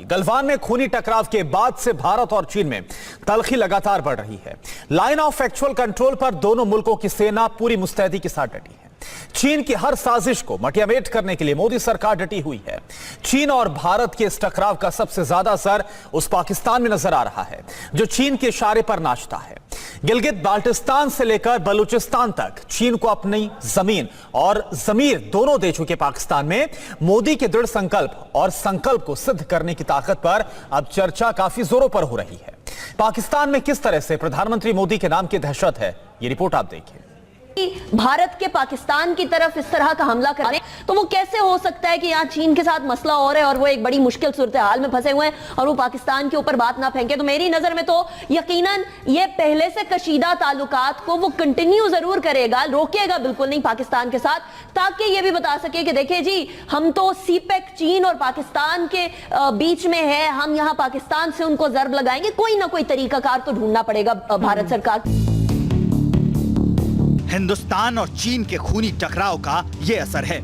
गलवान में खूनी टकराव के बाद से भारत और चीन में तल्खी लगातार बढ़ रही है। लाइन ऑफ एक्चुअल कंट्रोल पर दोनों मुल्कों की सेना पूरी मुस्तैदी के साथ डटी है। चीन की हर साजिश को मटियामेट करने के लिए मोदी सरकार डटी हुई है। चीन और भारत के इस टकराव का सबसे ज्यादा असर उस पाकिस्तान में नजर आ रहा है जो चीन के इशारे पर नाचता है। गिलगित बाल्टिस्तान से लेकर बलूचिस्तान तक चीन को अपनी जमीन और जमीर दोनों दे चुके पाकिस्तान में मोदी के दृढ़ संकल्प और संकल्प को सिद्ध करने की ताकत पर अब चर्चा काफी जोरों पर हो रही है। पाकिस्तान में किस तरह से प्रधानमंत्री मोदी के नाम की दहशत है, ये रिपोर्ट आप देखिए। भारत के पाकिस्तान की तरफ इस तरह का हमला करें तो वो कैसे हो सकता है कि यहाँ चीन के साथ मसला हो रहा है और वो एक बड़ी मुश्किल सूरत हाल में फंसे हुए हैं और वो पाकिस्तान के ऊपर बात ना फेंके। तो मेरी नजर में तो यकीनन ये पहले से कशीदा ताल्लुकात को वो कंटिन्यू जरूर करेगा, रोकेगा बिल्कुल नहीं पाकिस्तान के साथ, ताकि ये भी बता सके कि देखिए जी हम तो सीपेक चीन और पाकिस्तान के बीच में है, हम यहाँ पाकिस्तान से उनको जर्ब लगाएंगे। कोई ना कोई तरीकाकार तो ढूंढना पड़ेगा भारत सरकार। हिंदुस्तान और चीन के खूनी टकराव का ये असर है।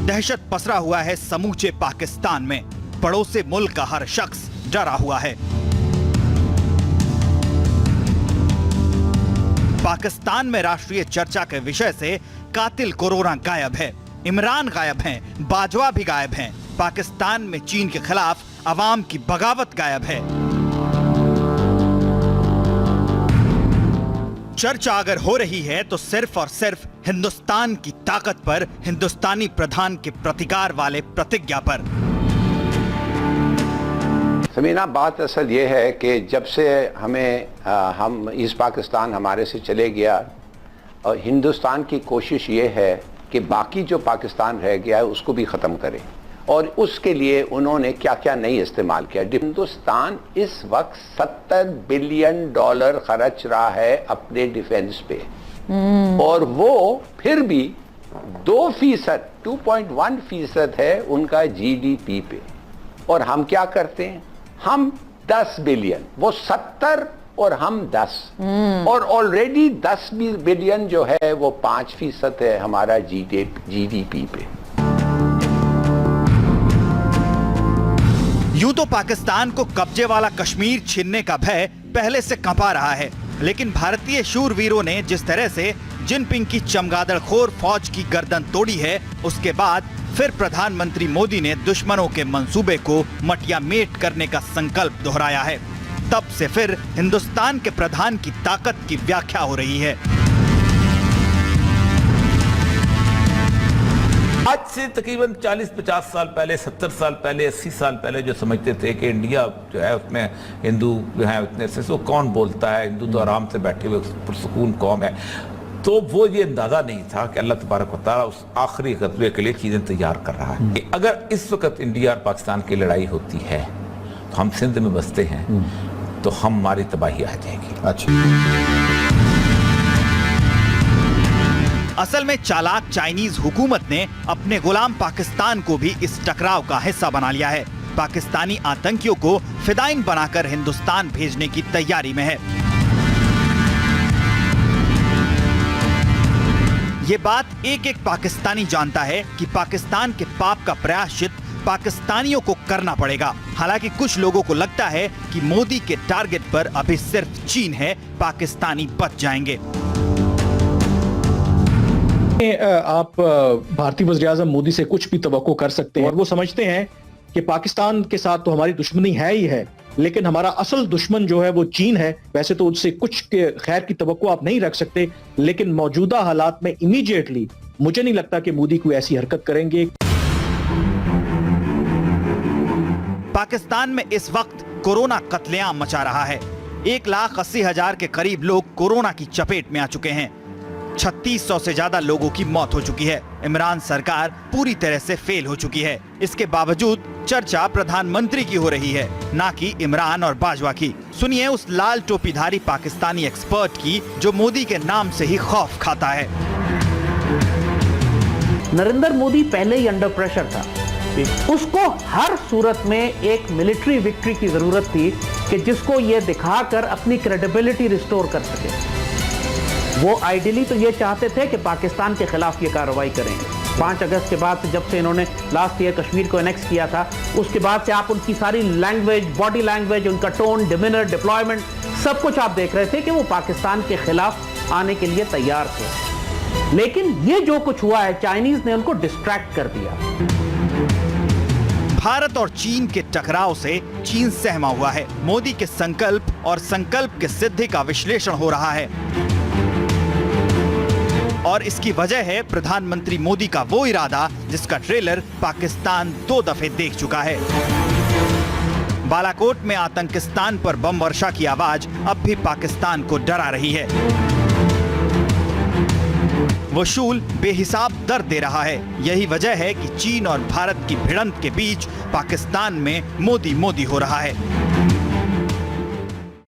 दहशत पसरा हुआ है समूचे पाकिस्तान में। पड़ोसी मुल्क का हर शख्स डरा हुआ है। पाकिस्तान में राष्ट्रीय चर्चा के विषय से कातिल कोरोना गायब है, इमरान गायब हैं, बाजवा भी गायब हैं। पाकिस्तान में चीन के खिलाफ अवाम की बगावत गायब है। चर्चा अगर हो रही है तो सिर्फ और सिर्फ हिंदुस्तान की ताकत पर, हिंदुस्तानी प्रधान के प्रतिकार वाले प्रतिज्ञा पर। समीना, बात असल ये है कि जब से हम ईस्ट पाकिस्तान हमारे से चले गया और हिंदुस्तान की कोशिश ये है कि बाकी जो पाकिस्तान रह गया है उसको भी ख़त्म करे, और उसके लिए उन्होंने क्या क्या नहीं इस्तेमाल किया। हिंदुस्तान इस वक्त $70 बिलियन खर्च रहा है अपने डिफेंस पे, और वो फिर भी 2.1% है उनका जीडीपी पे, और हम क्या करते हैं, हम 10 बिलियन, वो 70 और हम 10, और ऑलरेडी 10 बिलियन जो है वो 5% है हमारा जीडीपी पे। यूं तो पाकिस्तान को कब्जे वाला कश्मीर छीनने का भय पहले से कंपा रहा है, लेकिन भारतीय शूरवीरों ने जिस तरह से जिनपिंग की चमगादड़खोर फौज की गर्दन तोड़ी है, उसके बाद फिर प्रधानमंत्री मोदी ने दुश्मनों के मंसूबे को मटियामेट करने का संकल्प दोहराया है। तब से फिर हिंदुस्तान के प्रधान की ताकत की व्याख्या हो रही है। आज से तकरीबन 40-50 साल पहले, 70 साल पहले, 80 साल पहले जो समझते थे कि इंडिया जो है उसमें हिंदू जो है उतने से तो कौन बोलता है, हिंदू तो आराम से बैठे हुए पुरसुकून कौम है, तो वो ये अंदाजा नहीं था कि अल्लाह तबारक व तआला उस आखिरी ग़ज़वे के लिए चीजें तैयार कर रहा है। अगर इस वक्त इंडिया और पाकिस्तान की लड़ाई होती है तो हम सिंध में बसते हैं तो हमारी तबाही आ जाएगी। अच्छा, असल में चालाक चाइनीज हुकूमत ने अपने गुलाम पाकिस्तान को भी इस टकराव का हिस्सा बना लिया है। पाकिस्तानी आतंकियों को फिदाइन बनाकर हिंदुस्तान भेजने की तैयारी में है। ये बात एक एक पाकिस्तानी जानता है कि पाकिस्तान के पाप का प्रायश्चित पाकिस्तानियों को करना पड़ेगा। हालांकि कुछ लोगों को लगता है कि मोदी के टारगेट पर अभी सिर्फ चीन है, पाकिस्तानी बच जाएंगे। आप भारतीय वज़ीर-ए-आज़म मोदी से कुछ भी तवक्को कर सकते हैं, और वो समझते हैं कि पाकिस्तान के साथ तो हमारी दुश्मनी है ही है, लेकिन हमारा असल दुश्मन जो है वो चीन है। वैसे तो उससे कुछ खैर की तवक्को आप नहीं रख सकते, लेकिन मौजूदा हालात में इमीडिएटली मुझे नहीं लगता कि मोदी कोई ऐसी हरकत करेंगे। पाकिस्तान में इस वक्त कोरोना कत्लेआम मचा रहा है। 1,80,000 के करीब लोग कोरोना की चपेट में आ चुके हैं। 3600 से ज्यादा लोगों की मौत हो चुकी है। इमरान सरकार पूरी तरह से फेल हो चुकी है। इसके बावजूद चर्चा प्रधानमंत्री की हो रही है, ना कि इमरान और बाजवा की। सुनिए उस लाल टोपीधारी पाकिस्तानी एक्सपर्ट की जो मोदी के नाम से ही खौफ खाता है। नरेंद्र मोदी पहले ही अंडर प्रेशर था, उसको हर सूरत में एक मिलिट्री विक्ट्री की जरूरत थी कि जिसको ये दिखाकर अपनी क्रेडिबिलिटी रिस्टोर कर सके। वो आइडियली तो ये चाहते थे कि पाकिस्तान के खिलाफ ये कार्रवाई करें, 5 अगस्त के बाद से, जब से इन्होंने लास्ट ईयर कश्मीर को एनेक्स किया था, उसके बाद से आप उनकी सारी लैंग्वेज, बॉडी लैंग्वेज, उनका टोन, डिमिनर, डिप्लॉयमेंट, सब कुछ आप देख रहे थे कि वो पाकिस्तान के खिलाफ आने के लिए तैयार थे। लेकिन ये जो कुछ हुआ है, चाइनीज ने उनको डिस्ट्रैक्ट कर दिया। भारत और चीन के टकराव से चीन सहमा हुआ है। मोदी के संकल्प और संकल्प के सिद्धि का विश्लेषण हो रहा है और इसकी वजह है प्रधानमंत्री मोदी का वो इरादा जिसका ट्रेलर पाकिस्तान 2 दफे देख चुका है। बालाकोट में आतंकिस्तान पर बम वर्षा की आवाज अब भी पाकिस्तान को डरा रही है। वो शूल बेहिसाब दर्द दे रहा है। यही वजह है कि चीन और भारत की भिड़ंत के बीच पाकिस्तान में मोदी मोदी हो रहा है।